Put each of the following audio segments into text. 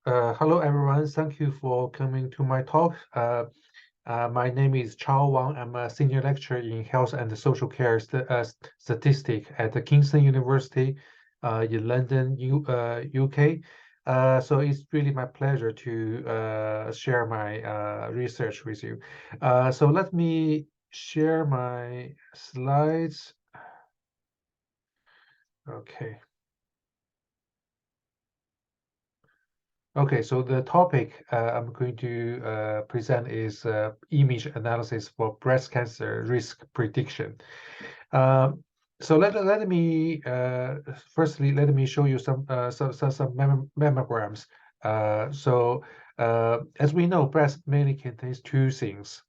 Hello everyone. Thank you for coming to my talk. My name is Chao Wang. I'm a senior lecturer in health and social care statistics at the Kingston University in London, UK. So it's really my pleasure to share my research with you. So let me share my slides. Okay. Okay, so the topic I'm going to present is image analysis for breast cancer risk prediction. Um, so let me firstly let me show you some mammograms. As we know, breast mainly contains two things.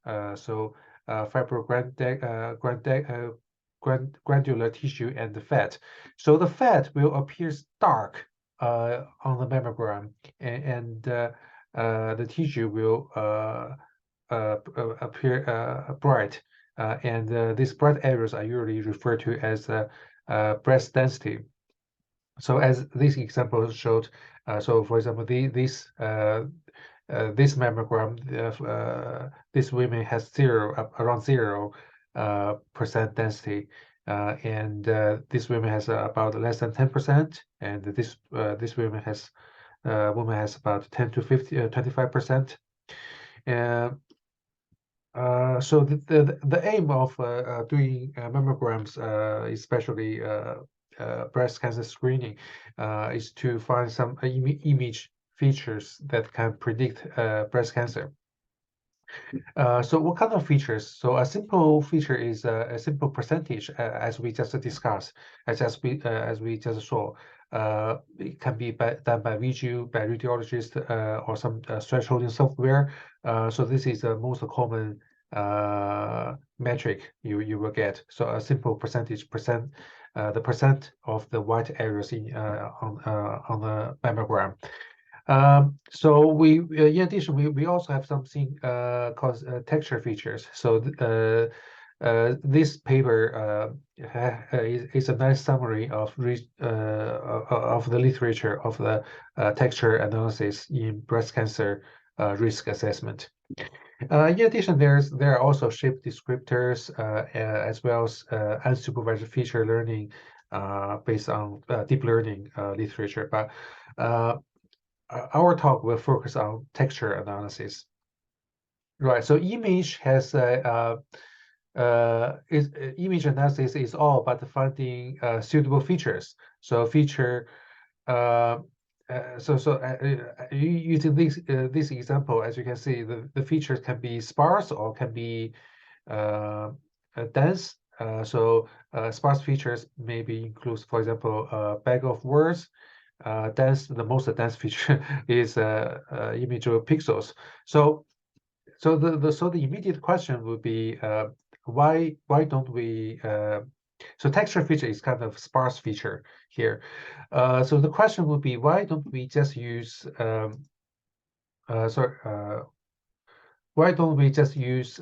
Granular tissue and the fat. So the fat will appear dark on the mammogram, and the tissue will appear bright, and these bright areas are usually referred to as breast density. So as this example showed, so for example, this mammogram, this woman has around 0% density, and this woman has about less than 10%, and this woman has about 10 to 25%. So the aim of doing mammograms, especially breast cancer screening, is to find some image features that can predict breast cancer. So what kind of features? So a simple feature is a simple percentage, as we just discussed, as we just saw. It can be done by radiologist, or some thresholding software. So this is the most common metric you will get. So a simple the percent of the white areas on the mammogram. So in addition, we also have something called texture features. So this paper is a nice summary of the literature of the texture analysis in breast cancer risk assessment. In addition, there are also shape descriptors as well as unsupervised feature learning based on deep learning literature. But our talk will focus on texture analysis. Right. So image has image analysis is all about finding suitable features. So feature using this example, as you can see, the features can be sparse or can be dense. Sparse features maybe includes, for example, a bag of words. The most dense feature is image pixels. So the immediate question would be why don't we so texture feature is kind of sparse feature here. So the question would be, why don't we just use why don't we just use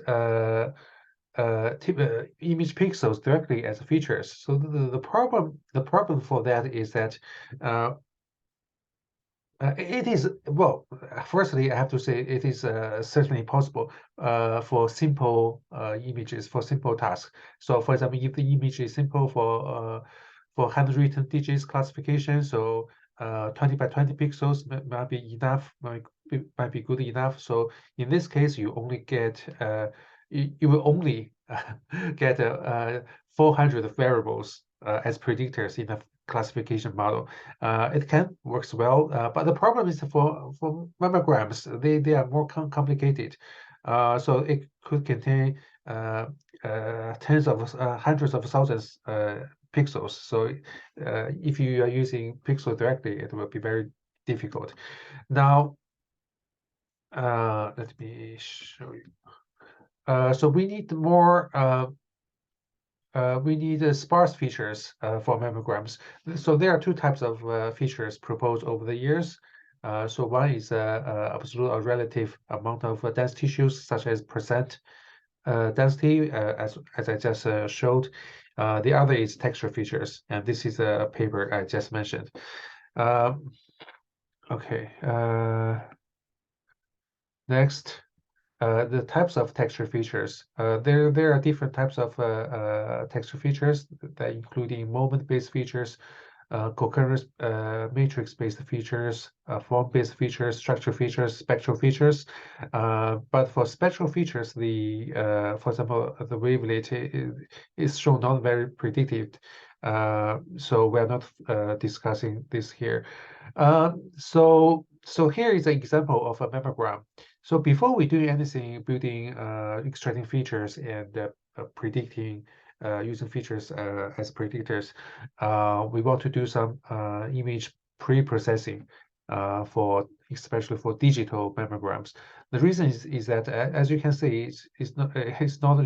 image pixels directly as features? So the problem for that is that it is, well, firstly, I have to say it is certainly possible for simple images, for simple tasks. So, for example, if the image is simple for handwritten digits classification, so 20 by 20 pixels might be enough, might be good enough. So, in this case, you only get you will only get 400 variables as predictors in a classification model. It can works well, but the problem is for mammograms, they are more complicated. So it could contain hundreds of thousands pixels. So if you are using pixel directly, it will be very difficult. Now, let me show you. So we need more. We need sparse features for mammograms. So there are two types of features proposed over the years. So one is absolute or relative amount of dense tissues, such as percent density, as I just showed. The other is texture features, and this is a paper I just mentioned. Okay. Next, the types of texture features. There are different types of texture features that including moment-based features, concurrent matrix-based features, form-based features, structure features, spectral features. But for spectral features, for example, the wavelet is shown not very predictive. So we're not discussing this here. So here is an example of a mammogram. So before we do anything, building, extracting features and predicting, using features as predictors, we want to do some image pre-processing especially for digital mammograms. The reason is that as you can see, it's not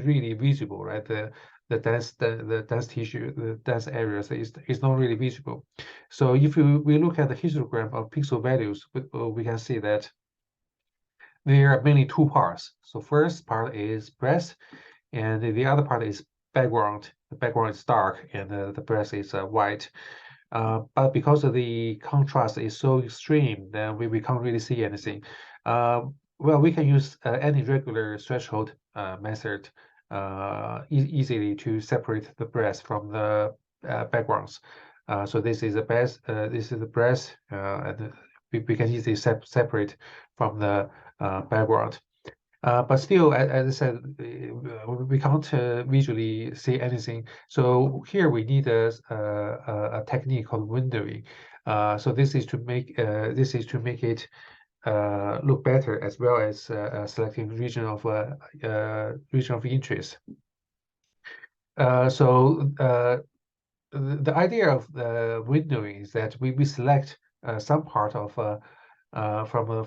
really visible, right? The dense tissue, the dense areas is not really visible. So if we look at the histogram of pixel values, we can see that there are mainly two parts. So first part is breast, and the other part is background. The background is dark, and the breast is white. But because of the contrast is so extreme, then we can't really see anything. Well, we can use any regular threshold method easily to separate the breast from the backgrounds. So this is the breast, and we can easily separate from the background. But still, as I said, we can't visually see anything. So here we need a technique called windowing. So this is to make it look better, as well as selecting region of interest. So the idea of windowing is that we select some part of from the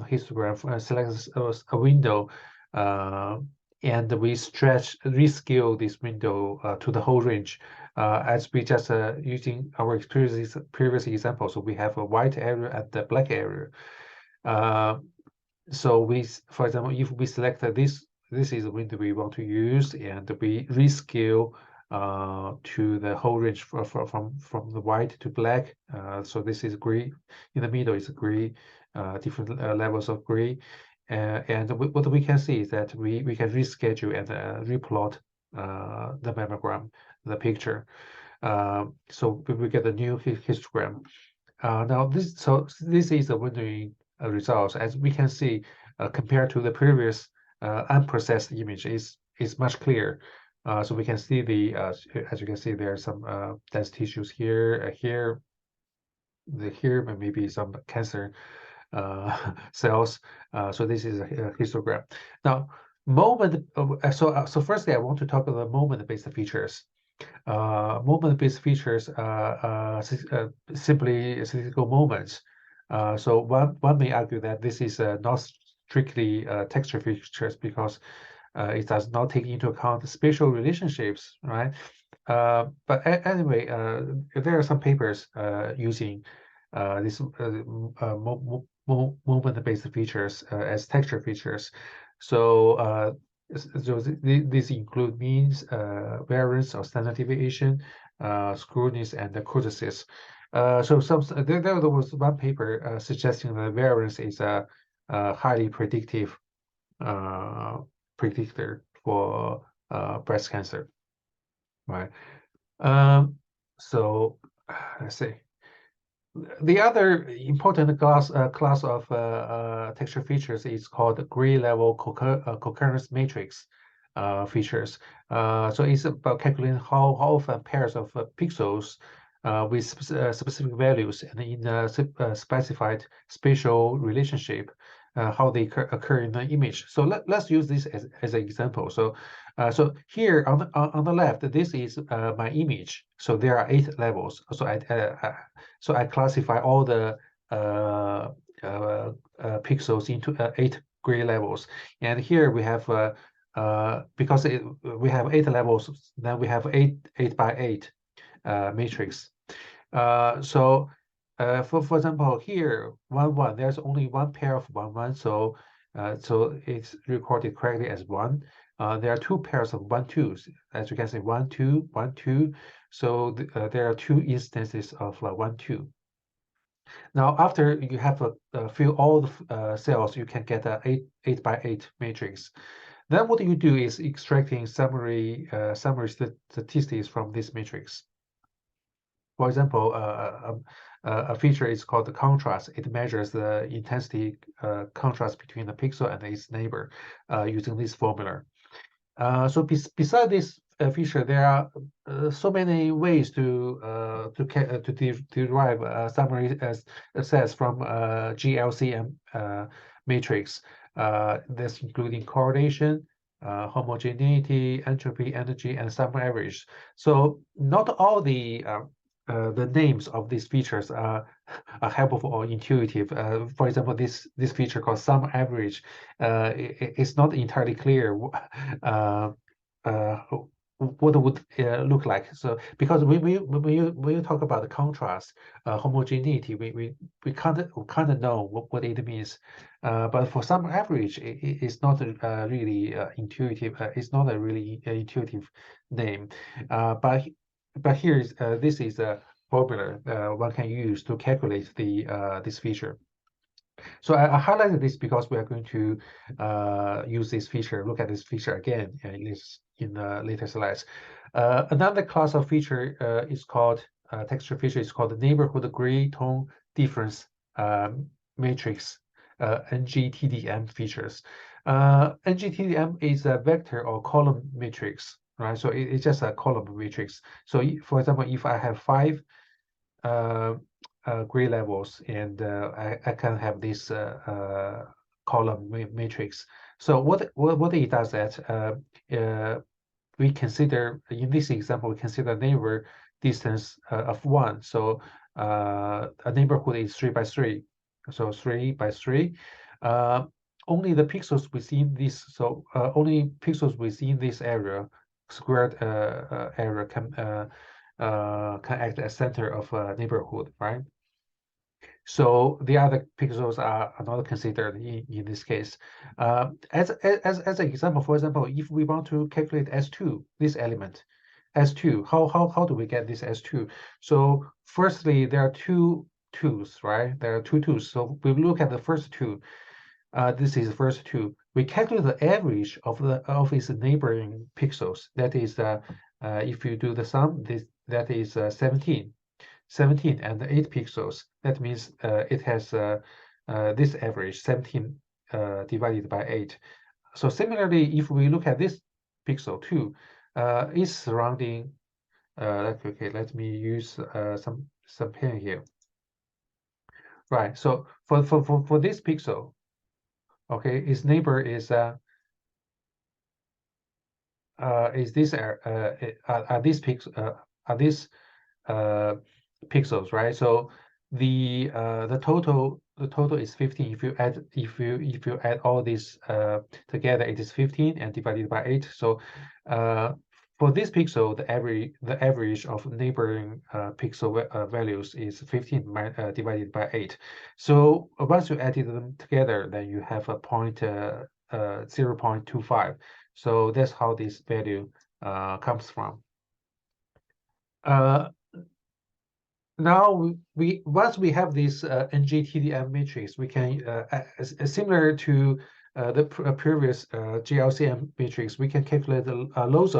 histogram, select a window, and we rescale this window to the whole range, as we just using our previous example. So we have a white area and the black area. So for example, if we select this is the window we want to use, and we rescale to the whole range from the white to black. So this is gray. In the middle is gray, different levels of gray. And what we can see is that we can reschedule and replot the mammogram, the picture. So we get a new histogram. Now this is the windowing results. As we can see, compared to the previous unprocessed image, is much clearer. So we can see as you can see, there are some dense tissues here, here, maybe some cancer cells. So this is a histogram. Now, so firstly, I want to talk about moment-based features. Moment-based features are simply statistical moments. So one may argue that this is not strictly texture features, because it does not take into account spatial relationships, right? But anyway, there are some papers using this moment-based features as texture features. So these include means, variance or standard deviation, screwness, and the kurtosis. So there was one paper suggesting that variance is a highly predictive predictor for breast cancer, right? So let's see. The other important class of texture features is called gray level concurrence matrix features. So it's about calculating how often pairs of pixels with specific values and in a specified spatial relationship, how they occur in the image. So let's use this as an example. So here on the left, this is my image. So there are 8 levels. So I classify all the pixels into 8 gray levels. And here we have because we have 8 levels, then we have 8 by 8 matrix. So for example, here 1 1, there's only one pair of 1 1, so it's recorded correctly as 1. There are 2 pairs of 1 2s, as you can see, 1 2 1 2. So there are 2 instances of 1 2. Now, after you have fill all the cells, you can get a 8 by 8 matrix. Then what you do is extracting summary statistics from this matrix. For example, a feature is called the contrast. It measures the intensity contrast between the pixel and its neighbor using this formula. So beside this feature, there are so many ways to derive summary sets from GLCM matrix. That's including correlation, homogeneity, entropy, energy, and sum average. So not all the names of these features are helpful or intuitive. For example, this feature called sum average, it's not entirely clear uh, uh, what it would look like. So because when you talk about the contrast, homogeneity, we kind of know what it means. But for sum average, it's not really intuitive. It's not a really intuitive name. But here is this is a formula one can use to calculate this feature. So I highlighted this because we are going to use this feature, look at this feature again in later slides. Another class of feature is called texture feature is called the neighborhood gray tone difference matrix, NGTDM features. NGTDM is a vector or column matrix, right? So it's just a column matrix. So for example, if I have 5 uh, gray levels, and I can have this column matrix. So what it does that we consider in this example we consider neighbor distance of 1. So a neighborhood is 3 by 3. So 3 by 3. Only the pixels within this, so only pixels within this area, squared area can act as center of a neighborhood, right? So the other pixels are not considered in this case. As an example, for example, if we want to calculate S2, this element, S2, how do we get this S2? So firstly, there are two tools, right? There are two tools. So we look at the first two. This is the first two. We calculate the average of its neighboring pixels. That is, if you do the sum, that is 17 and 8 pixels. That means it has this average 17 divided by 8. So similarly, if we look at this pixel 2, it's surrounding. Okay, let me use some pen here. Right. So for this pixel, okay, its neighbor is this are these pixels, right? So the total is 15. If you add all these together, it is 15 and divided by 8. So for this pixel, the average of neighboring pixel values is 15 divided by 8. So once you added them together, then you have a 0.25. So that's how this value comes from. Now once we have this NGTDM matrix, we can similar to the previous GLCM matrix, we can calculate the lots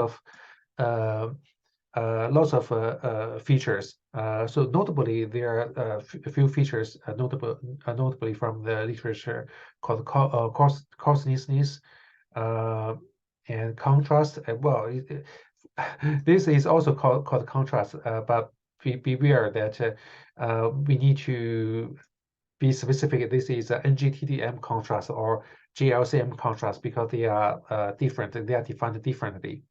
of features. So notably, there are a few features notably from the literature called coarseness and contrast. Well, this is also called contrast, but beware that we need to be specific. This is NGTDM contrast or GLCM contrast because they are different. They are defined differently.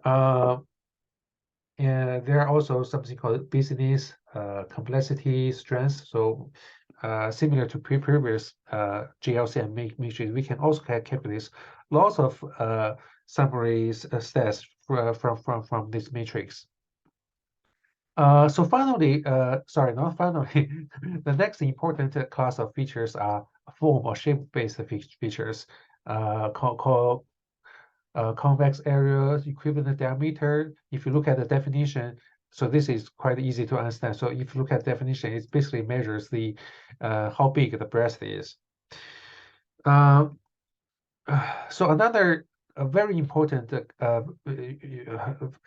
And there are also something called business, complexity, strength. So similar to previous GLCM matrix, we can also calculate lots of summaries stats from this matrix. So finally, sorry, not finally, the next important class of features are form or shape-based features called convex area, equivalent diameter. If you look at the definition, So this is quite easy to understand. So if you look at definition, it basically measures the how big the breast is. So another very important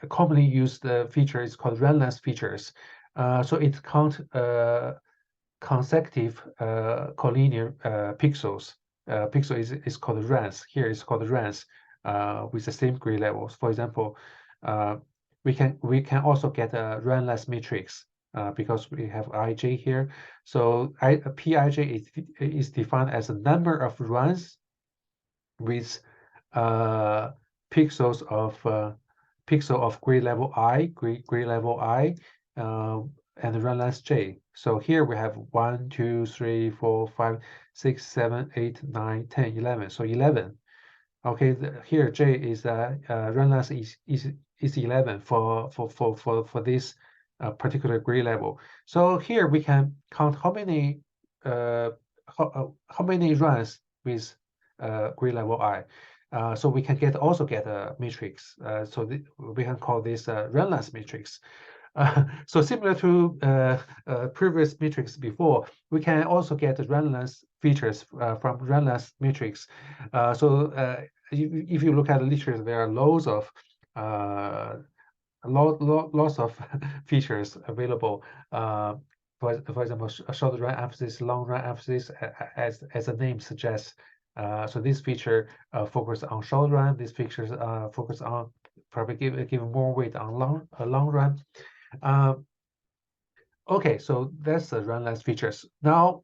commonly used feature is called run-length features. So it counts consecutive collinear pixels. Pixel is called runs. Here it's called runs with the same grid levels. For example, we can also get a run-length matrix because we have ij here. So Pij is defined as a number of runs with pixels of grid level grid level I, and run length j. So here we have 1, 2, 3, 4, 5, 6, 7, 8, 9, 10, 11. So 11. Okay, here j is run length is 11 for this particular grid level. So here we can count how many runs with grid level I. So we can also get a matrix. So we can call this run length matrix. So similar to previous matrix before, we can also get run length features from run length matrix. If you look at the literature, there are loads of lots of features available. For example, short run emphasis, long run emphasis, as the name suggests. So this feature focus on short run. These features focus on probably give more weight on long run. Okay, so that's the run length features. Now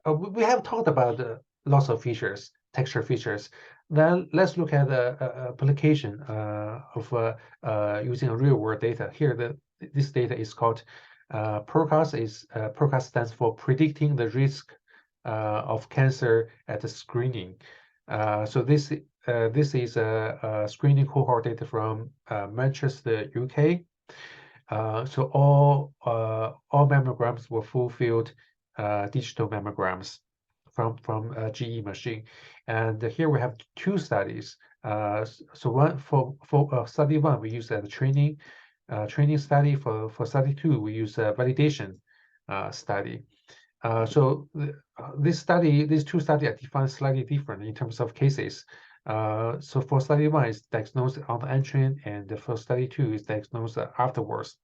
we have talked about lots of features, texture features. Then let's look at the application of using real world data. Here, this data is called PROCAS. PROCAS stands for predicting the risk of cancer at the screening. So this is a screening cohort data from Manchester, UK. So all mammograms were fulfilled digital mammograms from GE machine, and here we have two studies. So one for study one we use a training study. For study two we use a validation study. So these two studies are defined slightly different in terms of cases. So for study one is diagnosed on the entry, and for study two is diagnosed afterwards.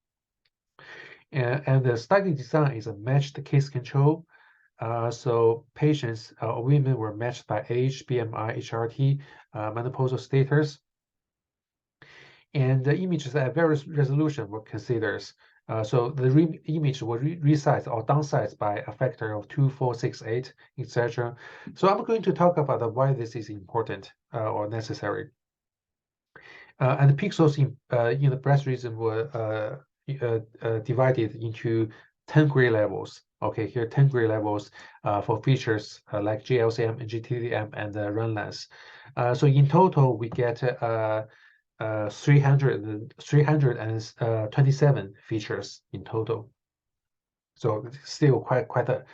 And the study design is a matched case control. So patients, women were matched by age, BMI, HRT, menopausal status, and the images at various resolution were considered. So the image was resized or downsized by a factor of 2, 4, 6, 8, etc. So I'm going to talk about why this is important or necessary. And the pixels in the breast region were divided into 10 grid levels. Okay, here 10 grid levels for features like GLCM and GTDM and run length. So in total, we get 327 features in total. So still quite a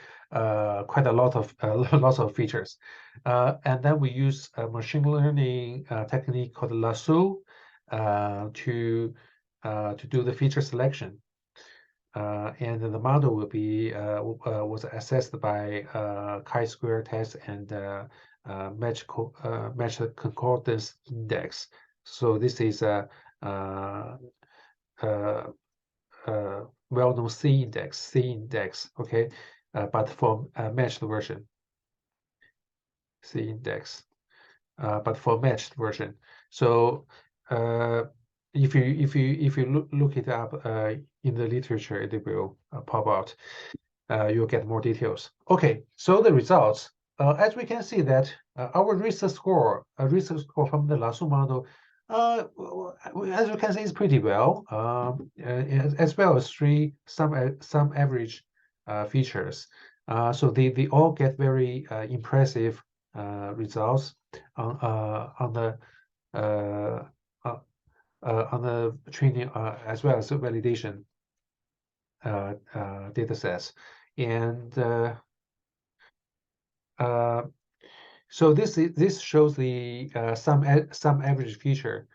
lot of lots of features. And then we use a machine learning technique called lasso to do the feature selection. And the model will be was assessed by chi-square test and match concordance index. So this is a well-known C index, okay, but for matched version, C index, but for matched version. So if you look it up in the literature, it will pop out. You'll get more details. Okay, so the results. As we can see that our research score from the lasso model, as you can see, is pretty well, as well as some average features. So they all get very impressive results on the training as well as validation data sets. And so this shows the some average feature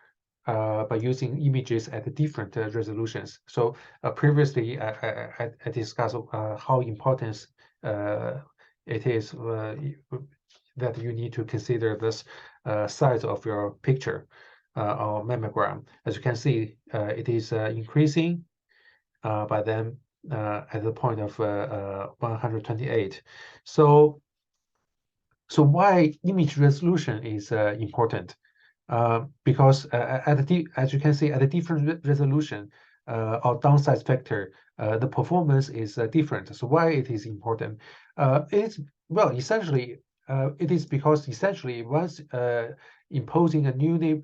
by using images at different resolutions. So previously, I discussed how important it is that you need to consider this size of your picture or mammogram. As you can see, it is increasing by then at the point of 128. So why image resolution is important? Because as you can see, at a different resolution or downsize factor, the performance is different. So why it is important? It's well, essentially, it is because essentially once imposing a new name,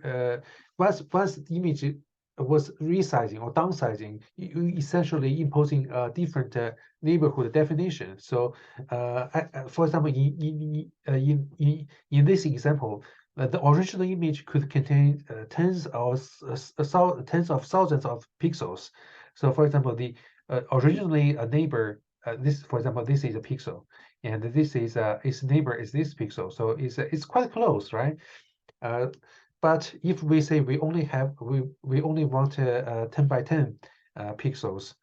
once the image was resizing or downsizing, you essentially imposing a different neighborhood definition. So, for example, in this example, the original image could contain tens of thousands of pixels. So, for example, the originally a neighbor, this, for example, this is a pixel, and this is its neighbor is this pixel. So it's quite close, right? But if we say we only want 10 by 10 pixels,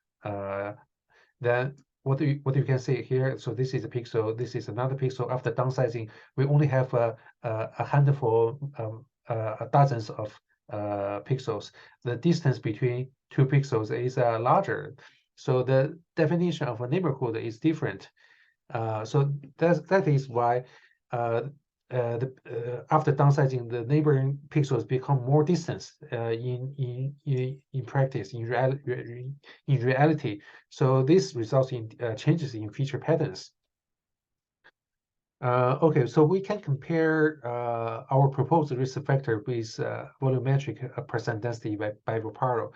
then what you can see here, so this is a pixel, this is another pixel. After downsizing, we only have a handful, dozens of pixels. The distance between two pixels is larger, so the definition of a neighborhood is different. So that is why after downsizing, the neighboring pixels become more distant in practice, in reality. So this results in changes in feature patterns. Okay, so we can compare our proposed risk factor with volumetric percent density by Vaparo.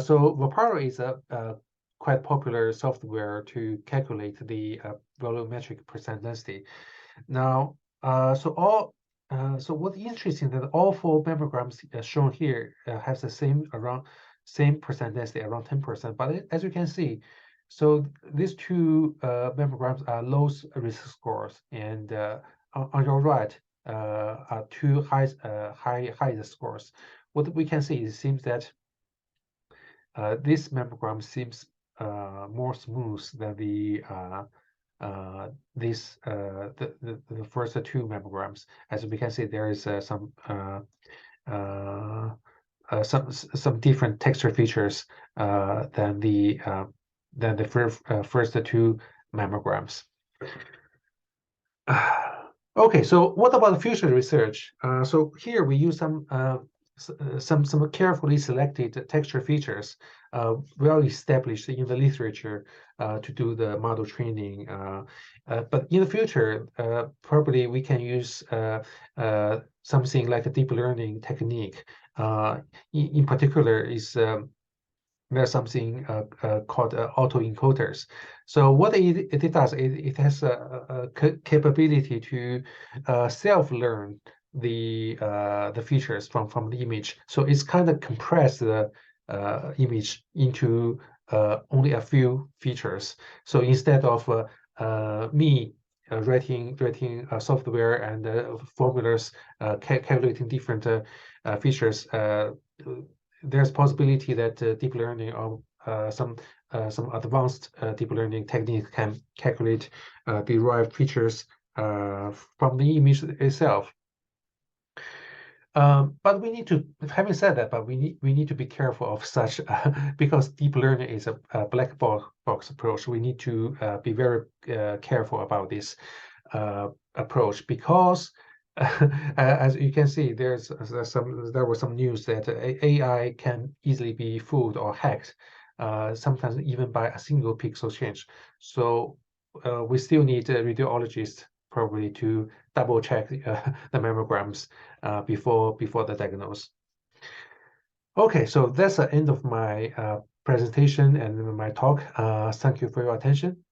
So Vaparo is a quite popular software to calculate the volumetric percent density. Now, so what's interesting that all four mammograms shown here has the same percent density, around 10%. But as you can see, so these two mammograms are low risk scores, and on your right are two high scores. What we can see, it seems that this mammogram seems more smooth than the first two mammograms. As we can see, there is some different texture features than the first two mammograms. Okay, so what about future research? So here we use some carefully selected texture features well established in the literature to do the model training. But in the future, probably we can use something like a deep learning technique. In particular, is there's something called autoencoders. So what it does, it has a capability to self-learn the features from the image. So it's kind of compressed the image into only a few features. So instead of me writing software and formulas calculating different features, there's possibility that deep learning or some advanced deep learning technique can calculate derived features from the image itself. But we need to, having said that, but we need to be careful of such because deep learning is a black box approach. We need to be very careful about this approach because as you can see, there was some news that AI can easily be fooled or hacked, sometimes even by a single pixel change. So we still need radiologists probably to double check the mammograms before the diagnosis. Okay, so that's the end of my presentation and my talk. Thank you for your attention.